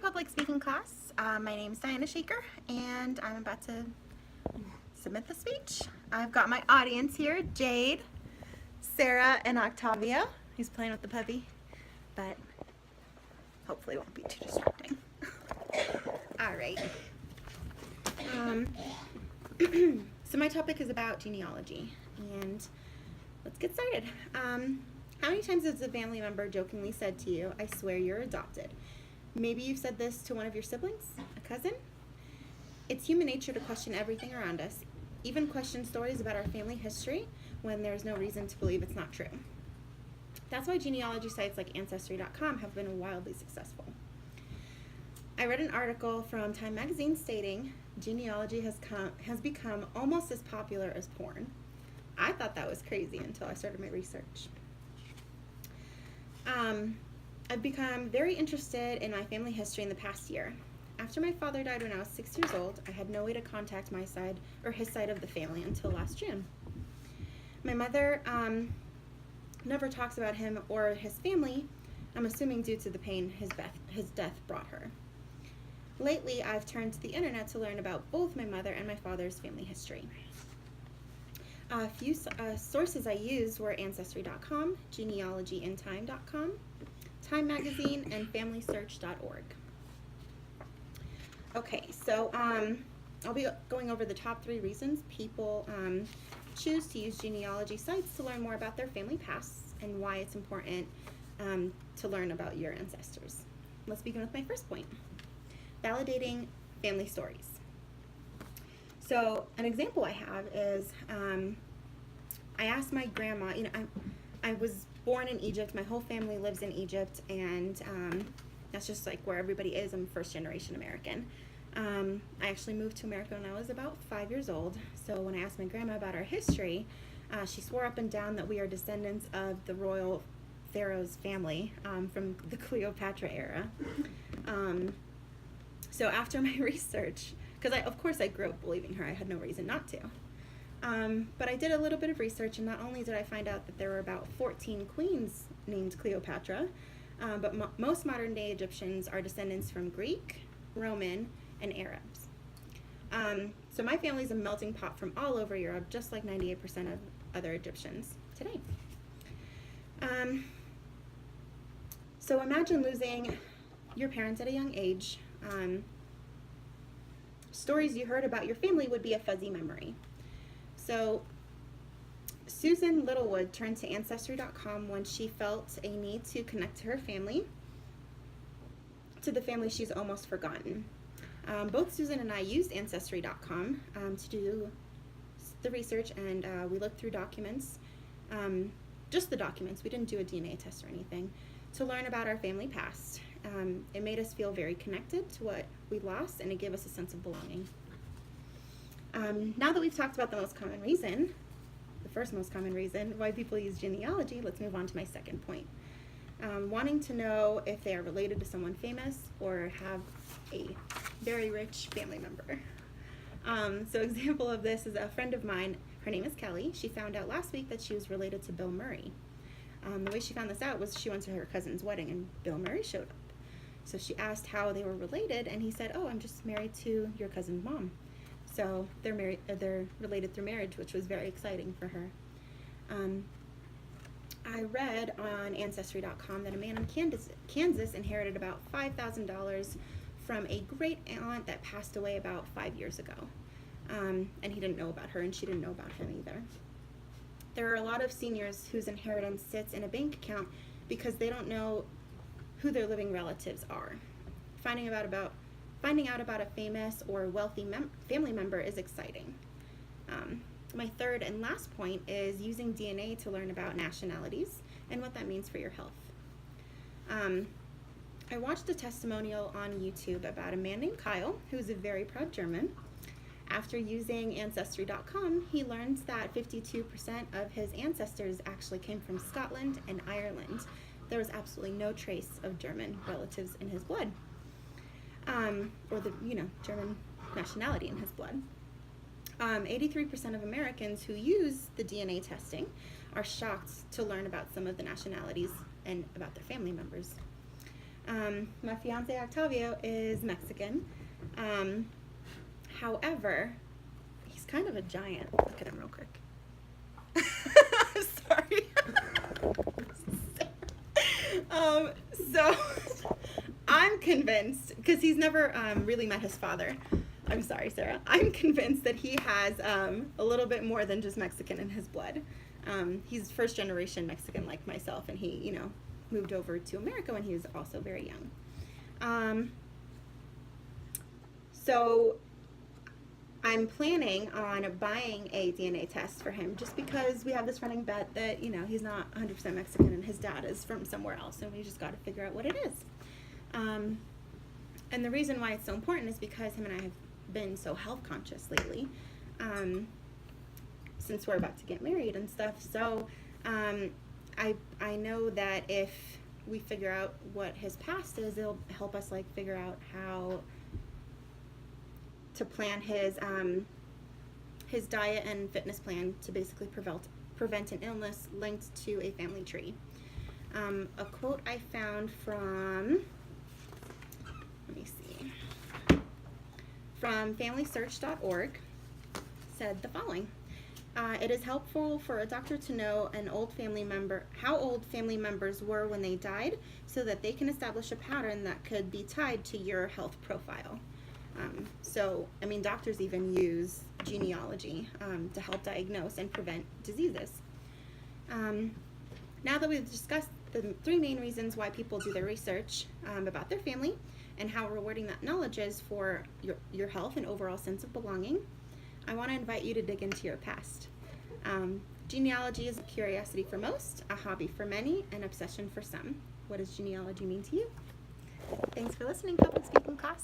public speaking class. My name is Diana Shaker, and I'm about to submit the speech. I've got my audience here, Jade, Sarah, and Octavia. He's playing with the puppy, but hopefully it won't be too distracting. All right. So my topic is about genealogy, and let's get started. How many times has a family member jokingly said to you, "I swear you're adopted"? Maybe you've said this to one of your siblings, a cousin. It's human nature to question everything around us, even question stories about our family history when there's no reason to believe it's not true. That's why genealogy sites like Ancestry.com have been wildly successful. I read an article from Time magazine stating genealogy has become almost as popular as porn. I thought that was crazy until I started my research. I've become very interested in my family history in the past year. After my father died when I was 6 years old, I had no way to contact my side or his side of the family until last June. My mother never talks about him or his family, I'm assuming due to the pain his death brought her. Lately, I've turned to the internet to learn about both my mother and my father's family history. A few sources I used were Ancestry.com, genealogyintime.com, Time Magazine, and FamilySearch.org. Okay, so I'll be going over the top 3 reasons people choose to use genealogy sites to learn more about their family pasts and why it's important to learn about your ancestors. Let's begin with my first point, validating family stories. So an example I have is I asked my grandma, I was born in Egypt, my whole family lives in Egypt, and that's just like where everybody is. I'm first generation American. I actually moved to America when I was about 5 years old, so when I asked my grandma about our history, she swore up and down that we are descendants of the royal pharaoh's family from the Cleopatra era. So after my research, because of course I grew up believing her, I had no reason not to. But I did a little bit of research, and not only did I find out that there were about 14 queens named Cleopatra, but most modern day Egyptians are descendants from Greek, Roman, and Arabs. So my family's a melting pot from all over Europe, just like 98% of other Egyptians today. So imagine losing your parents at a young age. Stories you heard about your family would be a fuzzy memory. So Susan Littlewood turned to Ancestry.com when she felt a need to connect to her family, to the family she's almost forgotten. Both Susan and I used Ancestry.com to do the research, and we looked through documents, just the documents. We didn't do a DNA test or anything, to learn about our family past. It made us feel very connected to what we lost, and it gave us a sense of belonging. Now that we've talked about the most common reason, the first most common reason why people use genealogy, let's move on to my second point. Wanting to know if they are related to someone famous or have a very rich family member. So example of this is a friend of mine, her name is Kelly. She found out last week that she was related to Bill Murray. The way she found this out was she went to her cousin's wedding and Bill Murray showed up. So she asked how they were related, and he said, "Oh, I'm just married to your cousin's mom." So they're related through marriage, which was very exciting for her. I read on Ancestry.com that a man in Kansas inherited about $5,000 from a great aunt that passed away about 5 years ago. And he didn't know about her, and she didn't know about him either. There are a lot of seniors whose inheritance sits in a bank account because they don't know who their living relatives are. Finding out about a famous or wealthy family member is exciting. My third and last point is using DNA to learn about nationalities and what that means for your health. I watched a testimonial on YouTube about a man named Kyle, who's a very proud German. After using Ancestry.com, he learned that 52% of his ancestors actually came from Scotland and Ireland. There was absolutely no trace of German relatives in his blood, or the German nationality in his blood. 83% of Americans who use the DNA testing are shocked to learn about some of the nationalities and about their family members. My fiance Octavio is Mexican. However, he's kind of a giant. Look at him real quick. Sorry. So I'm convinced, because he's never really met his father. I'm sorry, Sarah. I'm convinced that he has a little bit more than just Mexican in his blood. He's first generation Mexican like myself, and he, moved over to America when he was also very young. So I'm planning on buying a DNA test for him, just because we have this running bet that, he's not 100% Mexican and his dad is from somewhere else, and we just got to figure out what it is. And the reason why it's so important is because him and I have been so health conscious lately, since we're about to get married and stuff. So I know that if we figure out what his past is, it'll help us figure out how to plan his diet and fitness plan to basically prevent an illness linked to a family tree. A quote I found from, let me see, from FamilySearch.org said the following. It is helpful for a doctor to know how old family members were when they died, so that they can establish a pattern that could be tied to your health profile. Doctors even use genealogy to help diagnose and prevent diseases. Now that we've discussed the 3 main reasons why people do their research about their family, and how rewarding that knowledge is for your health and overall sense of belonging, I want to invite you to dig into your past. Genealogy is a curiosity for most, a hobby for many, an obsession for some. What does genealogy mean to you? Thanks for listening, Public Speaking class.